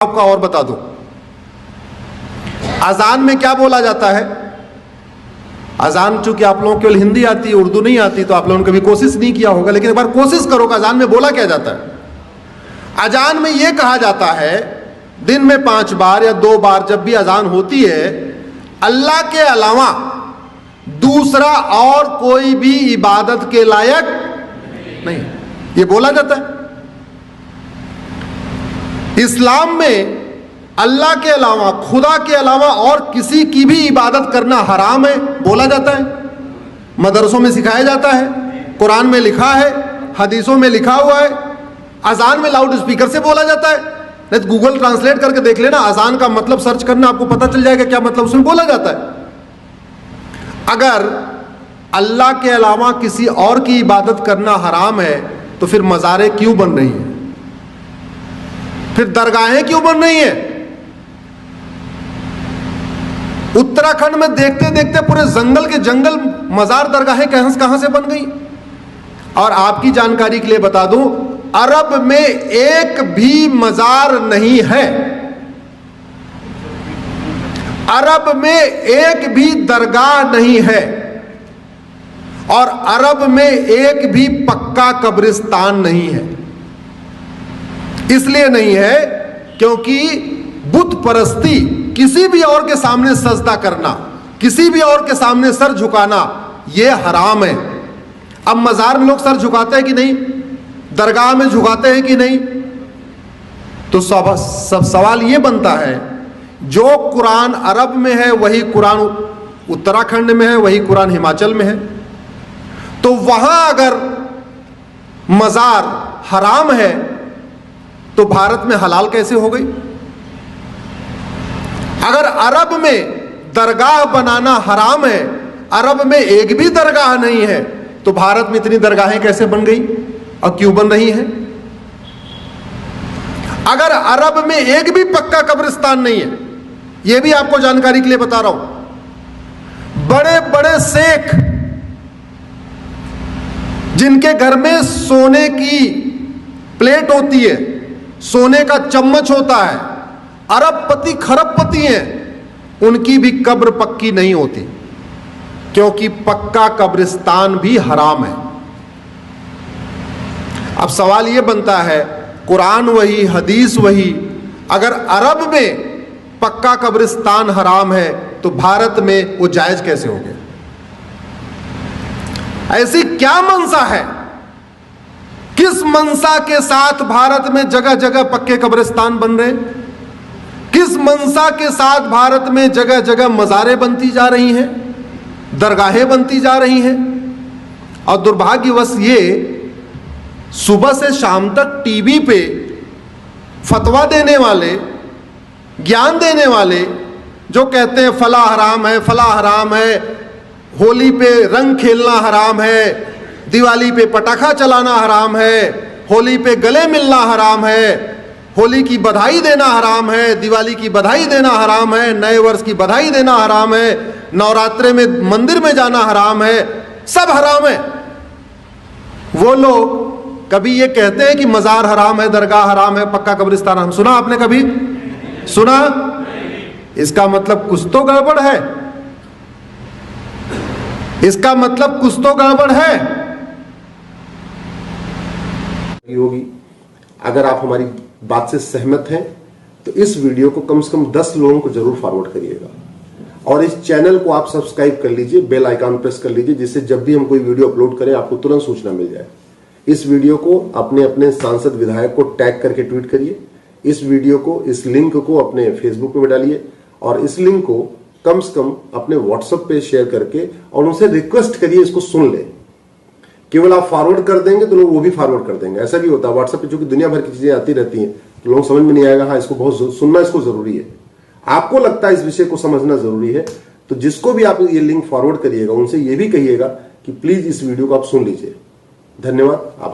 आपका और बता दूं, अजान में क्या बोला जाता है। अजान चूंकि आप लोगों को केवल हिंदी आती है, उर्दू नहीं आती, तो आप लोगों ने कभी कोशिश नहीं किया होगा, लेकिन एक बार कोशिश करो कि अजान में बोला क्या जाता है। अजान में यह कहा जाता है, दिन में 5 बार या 2 बार जब भी अजान होती है, अल्लाह के अलावा दूसरा और कोई भी इबादत के लायक नहीं, ये बोला जाता है। इस्लाम में अल्लाह के अलावा, खुदा के अलावा और किसी की भी इबादत करना हराम है, बोला जाता है। मदरसों में सिखाया जाता है, कुरान में लिखा है, हदीसों में लिखा हुआ है। अजान में लाउड स्पीकर से बोला जाता है, नहीं तो गूगल ट्रांसलेट करके देख लेना, अजान का मतलब सर्च करना, आपको पता चल जाएगा क्या मतलब उसमें बोला जाता है। अगर अल्लाह के अलावा किसी और की इबादत करना हराम है, तो फिर मज़ारें क्यों बन रही हैं, फिर दरगाहें क्यों बन रही हैं। उत्तराखंड में देखते देखते पूरे जंगल के जंगल मजार दरगाहें कहां से बन गई। और आपकी जानकारी के लिए बता दूं, अरब में एक भी मजार नहीं है, अरब में एक भी दरगाह नहीं है, और अरब में एक भी पक्का कब्रिस्तान नहीं है। इसलिए नहीं है क्योंकि बुत परस्ती, किसी भी और के सामने सजदा करना, किसी भी और के सामने सर झुकाना, यह हराम है। अब मजार में लोग सर झुकाते हैं कि नहीं, दरगाह में झुकाते हैं कि नहीं, तो सब सवाल यह बनता है, जो कुरान अरब में है वही कुरान उत्तराखंड में है, वही कुरान हिमाचल में है, तो वहां अगर मजार हराम है तो भारत में हलाल कैसे हो गई। अगर अरब में दरगाह बनाना हराम है, अरब में एक भी दरगाह नहीं है, तो भारत में इतनी दरगाहें कैसे बन गई और क्यों बन रही हैं। अगर अरब में एक भी पक्का कब्रिस्तान नहीं है, यह भी आपको जानकारी के लिए बता रहा हूं, बड़े बड़े शेख जिनके घर में सोने की प्लेट होती है, सोने का चम्मच होता है, अरबपति खरबपति हैं, उनकी भी कब्र पक्की नहीं होती, क्योंकि पक्का कब्रिस्तान भी हराम है। अब सवाल यह बनता है, कुरान वही, हदीस वही, अगर अरब में पक्का कब्रिस्तान हराम है तो भारत में वो जायज कैसे हो गया। ऐसी क्या मंशा है, किस मंशा के साथ भारत में जगह जगह पक्के कब्रिस्तान बन रहे, किस मंशा के साथ भारत में जगह जगह मज़ारें बनती जा रही हैं, दरगाहें बनती जा रही हैं। और दुर्भाग्यवश ये सुबह से शाम तक टीवी पे फतवा देने वाले, ज्ञान देने वाले, जो कहते हैं फला हराम है, फला हराम है, होली पे रंग खेलना हराम है, दिवाली पे पटाखा चलाना हराम है, होली पे गले मिलना हराम है, होली की बधाई देना हराम है, दिवाली की बधाई देना हराम है, नए वर्ष की बधाई देना हराम है, नवरात्रे में मंदिर में जाना हराम है, सब हराम है। वो लोग कभी ये कहते हैं कि मजार हराम है, दरगाह हराम है, पक्का कब्रिस्तान हराम, सुना आपने कभी सुना? इसका मतलब कुछ तो गड़बड़ है, इसका मतलब कुछ तो गड़बड़ है होगी। अगर आप हमारी बात से सहमत हैं तो इस वीडियो को कम से कम 10 लोगों को जरूर फॉरवर्ड करिएगा, और इस चैनल को आप सब्सक्राइब कर लीजिए, बेल आइकन प्रेस कर लीजिए, जिससे जब भी हम कोई वीडियो अपलोड करें आपको तुरंत सूचना मिल जाए। इस वीडियो को अपने अपने सांसद विधायक को टैग करके ट्वीट करिए, इस वीडियो को, इस लिंक को अपने फेसबुक पे डालिए, और इस लिंक को कम से कम अपने व्हाट्सएप पे शेयर करके और उनसे रिक्वेस्ट करिए इसको सुन ले। केवल आप फॉरवर्ड कर देंगे तो लोग वो भी फॉरवर्ड कर देंगे। ऐसा भी होता है व्हाट्सएप पे, चूंकि दुनिया भर की चीजें आती रहती हैं, तो लोग समझ में नहीं आएगा, हाँ इसको बहुत सुनना, इसको जरूरी है, आपको लगता है इस विषय को समझना जरूरी है, तो जिसको भी आप ये लिंक फॉरवर्ड करिएगा उनसे ये भी कहिएगा कि प्लीज इस वीडियो को आप सुन लीजिए। धन्यवाद।